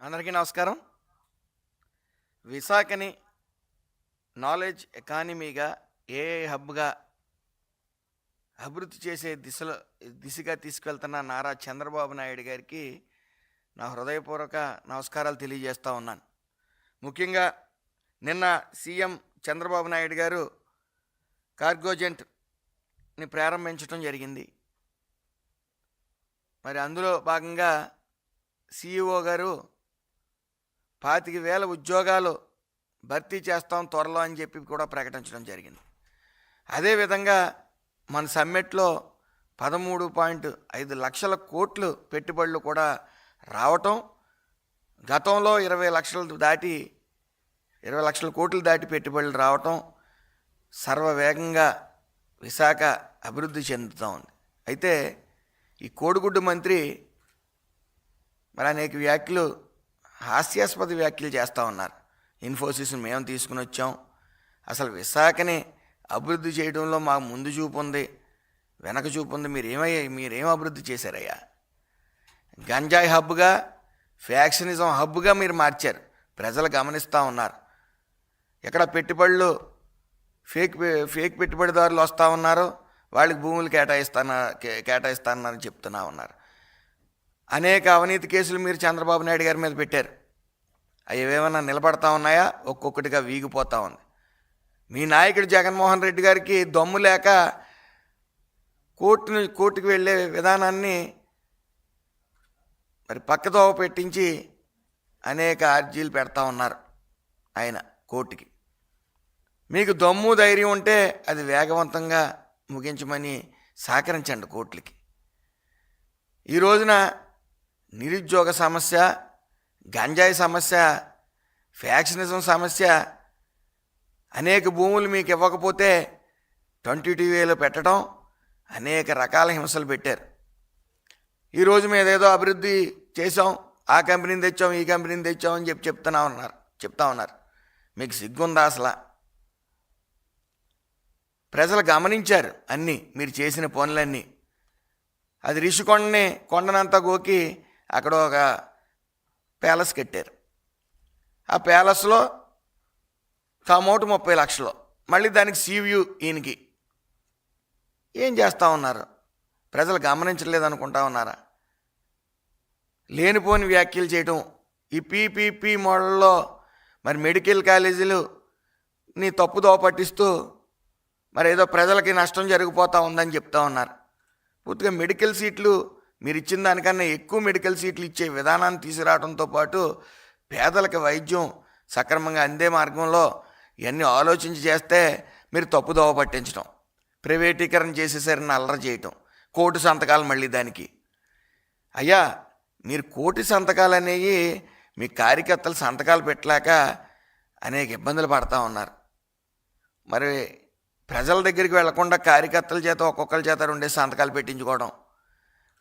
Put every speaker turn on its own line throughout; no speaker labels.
అందరికీ నమస్కారం. విశాఖని knowledge ఎకానమీగా, AI హబ్గా అభివృద్ధి చేసే దిశగా తీసుకెళ్తున్న నారా చంద్రబాబు నాయుడు గారికి నా హృదయపూర్వక నమస్కారాలు తెలియజేస్తూ ఉన్నాను. ముఖ్యంగా నిన్న సీఎం చంద్రబాబు నాయుడు గారు కార్గోజెంట్ని ప్రారంభించడం జరిగింది. మరి అందులో భాగంగా సిఇఓ గారు 25,000 ఉద్యోగాలు భర్తీ చేస్తాం త్వరలో అని చెప్పి కూడా ప్రకటించడం జరిగింది. అదేవిధంగా మన సమ్మిట్లో 13.5 లక్షల కోట్లు పెట్టుబడులు కూడా రావటం, గతంలో 20 లక్షల కోట్లు దాటి పెట్టుబడులు రావటం, సర్వవేగంగా విశాఖ అభివృద్ధి చెందుతూ ఉంది. అయితే ఈ కోడిగుడ్డు మంత్రి మరి అనేక హాస్యాస్పద వ్యాఖ్యలు చేస్తూ ఉన్నారు. ఇన్ఫోసిస్ని మేము తీసుకుని వచ్చాం, అసలు విశాఖని అభివృద్ధి చేయడంలో మాకు ముందు చూపు ఉంది, వెనక చూపు ఉంది, మీరేం అభివృద్ధి చేశారయ్యా? గంజాయి హబ్గా, ఫ్యాక్షనిజం హబ్గా మీరు మార్చారు. ప్రజలు గమనిస్తూ ఉన్నారు. ఎక్కడ పెట్టుబడులు ఫేక్ పెట్టుబడిదారులు వస్తూ ఉన్నారు, వాళ్ళకి భూములు కేటాయిస్తానని చెప్తున్నా ఉన్నారు. అనేక అవినీతి కేసులు మీరు చంద్రబాబు నాయుడు గారి మీద పెట్టారు. అవి ఏమైనా నిలబడతా ఉన్నాయా? ఒక్కొక్కటిగా వీగిపోతూ ఉంది. మీ నాయకుడు జగన్మోహన్ రెడ్డి గారికి దమ్ము లేక కోర్టుకు వెళ్ళే విధానాన్ని మరి పక్కదోవ పెట్టించి అనేక అర్జీలు పెడతా ఉన్నారు ఆయన కోర్టుకి. మీకు దమ్ము ధైర్యం ఉంటే అది వేగవంతంగా ముగించమని సహకరించండి కోర్టులకి. ఈ రోజున నిరుద్యోగ సమస్య, గంజాయి సమస్య, ఫ్యాక్షనిజం సమస్య, అనేక భూములు మీకు ఇవ్వకపోతే 22,000 పెట్టడం, అనేక రకాల హింసలు పెట్టారు. ఈరోజు మీద ఏదో అభివృద్ధి చేసాం, ఆ కంపెనీని తెచ్చాం, ఈ కంపెనీని తెచ్చాం అని చెప్తా ఉన్నారు. మీకు సిగ్గుందా అసలు? ప్రజలు గమనించారు అన్నీ, మీరు చేసిన పనులన్నీ. అది రిషికొండని కొండనంతా గోకి అక్కడ ఒక ప్యాలెస్ కట్టారు. ఆ ప్యాలెస్లో అమౌంట్ 30 లక్షలు, మళ్ళీ దానికి సీవ్యూ ఈయనకి. ఏం చేస్తూ ఉన్నారు? ప్రజలు గమనించలేదు అనుకుంటా ఉన్నారా? లేనిపోని వ్యాఖ్యలు చేయటం. ఈ పీపీపీ మోడల్లో మరి మెడికల్ కాలేజీలుని తప్పుదోవ పట్టిస్తూ మరి ఏదో ప్రజలకి నష్టం జరిగిపోతూ ఉందని చెప్తా ఉన్నారు. పూర్తిగా మెడికల్ సీట్లు మీరు ఇచ్చిన దానికన్నా ఎక్కువ మెడికల్ సీట్లు ఇచ్చే విధానాన్ని తీసుకురావడంతో పాటు పేదలకు వైద్యం సక్రమంగా అందే మార్గంలో ఇవన్నీ ఆలోచించి చేస్తే మీరు తప్పుదోవ పట్టించడం, ప్రైవేటీకరణ చేసేసరిని అల్లరి చేయటం, కోటి సంతకాలు మళ్ళీ దానికి. అయ్యా, మీరు కోటి సంతకాలు అనేవి మీ కార్యకర్తలు సంతకాలు పెట్టలేక అనేక ఇబ్బందులు పడతా ఉన్నారు. మరి ప్రజల దగ్గరికి వెళ్లకుండా కార్యకర్తల చేత ఒక్కొక్కరి చేత 2 సంతకాలు పెట్టించుకోవడం,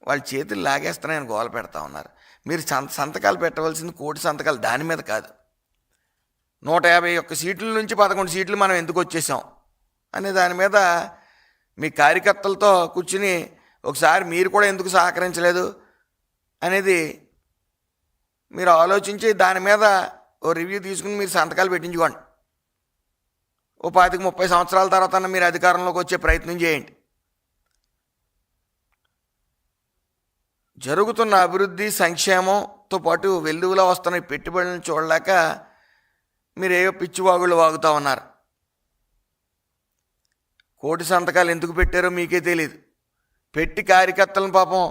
వాళ్ళ చేతులు లాగేస్తున్నాయని గోల పెడతా ఉన్నారు. మీరు సంతకాలు పెట్టవలసింది కోటి సంతకాలు దాని మీద కాదు. 151 సీట్ల నుంచి 11 సీట్లు మనం ఎందుకు వచ్చేసాం అనే దాని మీద మీ కార్యకర్తలతో కూర్చుని ఒకసారి మీరు కూడా ఎందుకు సహకరించలేదు అనేది మీరు ఆలోచించి దాని మీద ఓ రివ్యూ తీసుకుని మీరు సంతకాలు పెట్టించుకోండి. ఓ 25-30 సంవత్సరాల తర్వాత మీరు అధికారంలోకి వచ్చే ప్రయత్నం చేయండి. జరుగుతున్న అభివృద్ధి సంక్షేమంతో పాటు వెల్లువలో వస్తున్న పెట్టుబడులను చూడలేక మీరు ఏవో పిచ్చివాగుళ్ళు వాగుతూ ఉన్నారు. కోటి సంతకాలు ఎందుకు పెట్టారో మీకే తెలియదు. పెట్టి కార్యకర్తలను పాపం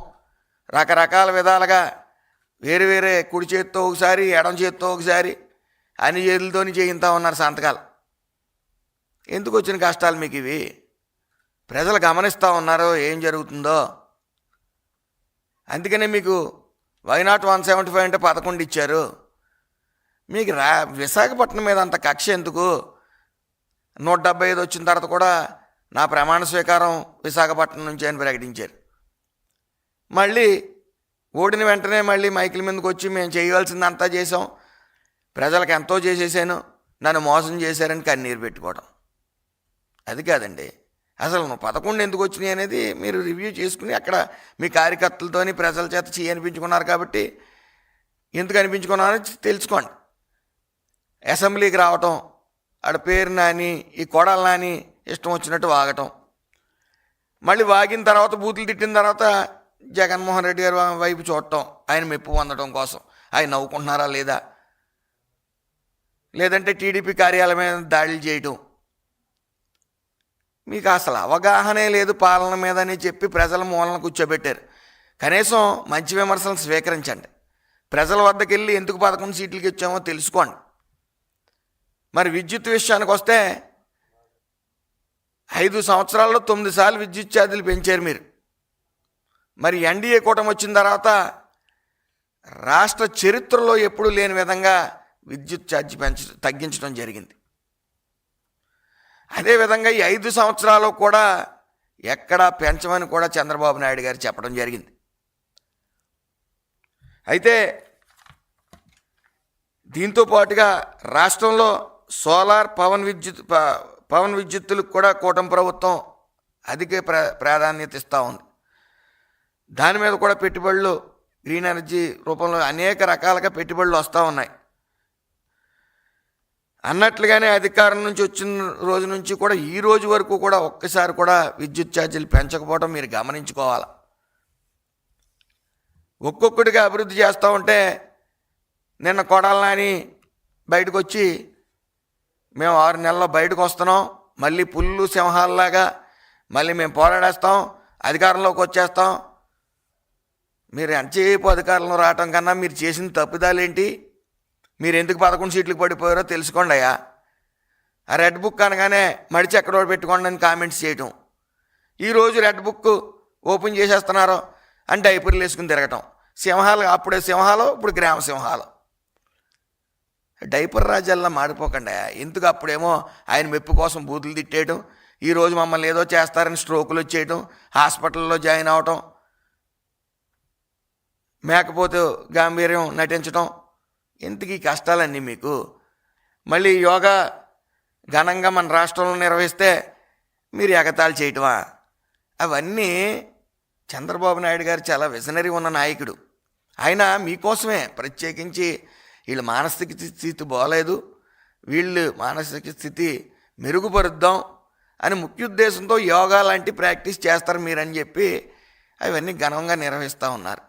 రకరకాల విధాలుగా వేరే కుడి చేత్తో ఒకసారి, ఎడం చేత్తో ఒకసారి, అన్ని చేతులతోని చేయిస్తూ ఉన్నారు సంతకాలు. ఎందుకు వచ్చిన కష్టాలు మీకు ఇవి? ప్రజలు గమనిస్తూ ఉన్నారో ఏం జరుగుతుందో. అందుకనే మీకు వైనాట్ 175 అంటే 11 ఇచ్చారు. మీకు విశాఖపట్నం మీద అంత కక్ష ఎందుకు? 175 వచ్చిన తర్వాత కూడా నా ప్రమాణ స్వీకారం విశాఖపట్నం నుంచి అని ప్రకటించారు. మళ్ళీ ఓడిన వెంటనే మళ్ళీ మైకిల్ మీదకి వచ్చి మేము చేయవలసిందంతా చేసాం, ప్రజలకు ఎంతో చేసేసాను, నన్ను మోసం చేశారని కన్నీరు పెట్టుకోవడం. అది కాదండి. అసలు 11 ఎందుకు వచ్చినాయి అనేది మీరు రివ్యూ చేసుకుని అక్కడ మీ కార్యకర్తలతోని ప్రజల చేత చేయనిపించుకున్నారు కాబట్టి ఎందుకు అనిపించుకున్నానో తెలుసుకోండి. అసెంబ్లీకి రావటం, ఆడ పేరు నాని, ఈ కొడాలి నాని ఇష్టం వచ్చినట్టు వాగటం, మళ్ళీ వాగిన తర్వాత బూతులు తిట్టిన తర్వాత జగన్మోహన్ రెడ్డి గారి వైపు చూడటం, ఆయన మెప్పు పొందడం కోసం. ఆయన నవ్వుకుంటున్నారా లేదా, లేదంటే టీడీపీ కార్యాలయం మీద దాడులు చేయటం. మీకు అసలు అవగాహనే లేదు పాలన మీద అని చెప్పి ప్రజల మూలన కూర్చోబెట్టారు. కనీసం మంచి విమర్శలను స్వీకరించండి. ప్రజల వద్దకు వెళ్ళి ఎందుకు 11 సీట్లకి ఇచ్చామో తెలుసుకోండి. మరి విద్యుత్ విషయానికి వస్తే 5 సంవత్సరాల్లో 9 సార్లు విద్యుత్ ఛార్జీలు పెంచారు మీరు. మరి ఎన్డీఏ కూటమి వచ్చిన తర్వాత రాష్ట్ర చరిత్రలో ఎప్పుడూ లేని విధంగా విద్యుత్ ఛార్జీ తగ్గించడం జరిగింది. అదేవిధంగా ఈ 5 సంవత్సరాలు కూడా ఎక్కడా పెంచమని కూడా చంద్రబాబు నాయుడు గారు చెప్పడం జరిగింది. అయితే దీంతో పాటుగా రాష్ట్రంలో సోలార్ పవన్ విద్యుత్తులకు కూడా కూటమి ప్రభుత్వం అధిక ప్రాధాన్యత ఇస్తూ ఉంది. దాని మీద కూడా పెట్టుబడులు గ్రీన్ ఎనర్జీ రూపంలో అనేక రకాలుగా పెట్టుబడులు వస్తూ ఉన్నాయి. అన్నట్లుగానే అధికారం నుంచి వచ్చిన రోజు నుంచి కూడా ఈ రోజు వరకు కూడా ఒక్కసారి కూడా విద్యుత్ ఛార్జీలు పెంచకపోవడం మీరు గమనించుకోవాలి. ఒక్కొక్కటిగా అభివృద్ధి చేస్తూ ఉంటే నిన్న కొడాలి నాని బయటకు వచ్చి మేము 6 నెలల్లో బయటకు వస్తున్నాం, మళ్ళీ పుల్లు సింహాలలాగా మళ్ళీ మేము పోరాడేస్తాం, అధికారంలోకి వచ్చేస్తాం. మీరు ఎంతసేపు అధికారంలో రావటం కన్నా మీరు చేసిన తప్పిదాలేంటి, మీరు ఎందుకు 11 సీట్లకు పడిపోయారో తెలుసుకోండి అయ్యా. ఆ రెడ్ బుక్ అనగానే మడిచి ఎక్కడో పెట్టుకోండి అని కామెంట్స్ చేయటం, ఈరోజు రెడ్ బుక్ ఓపెన్ చేసేస్తున్నారు అని డైపర్లు వేసుకుని తిరగటం. సింహాలు అప్పుడే సింహాలు, ఇప్పుడు గ్రామ సింహాలు. డైపర్ రాజ్యాల్లో మాడిపోకండి. ఎందుకు అప్పుడేమో ఆయన మెప్పు కోసం బూతులు తిట్టేయటం, ఈరోజు మమ్మల్ని ఏదో చేస్తారని స్ట్రోకులు వచ్చేయటం, హాస్పిటల్లో జాయిన్ అవటం, మేకపోతే గాంభీర్యం నటించటం, ఎందుకు ఈ కష్టాలన్నీ మీకు? మళ్ళీ యోగా ఘనంగా మన రాష్ట్రంలో నిర్వహిస్తే మీరు ఎగతాళి చేయటమా? అవన్నీ చంద్రబాబు నాయుడు గారు చాలా విజనరీ ఉన్న నాయకుడు. ఆయన మీకోసమే ప్రత్యేకించి వీళ్ళ మానసిక స్థితి బాగలేదు, వీళ్ళు మానసిక స్థితి మెరుగుపరుద్దాం అని ముఖ్య ఉద్దేశంతో యోగా లాంటి ప్రాక్టీస్ చేస్తారు మీరని చెప్పి అవన్నీ ఘనంగా నిర్వహిస్తూ ఉన్నారు.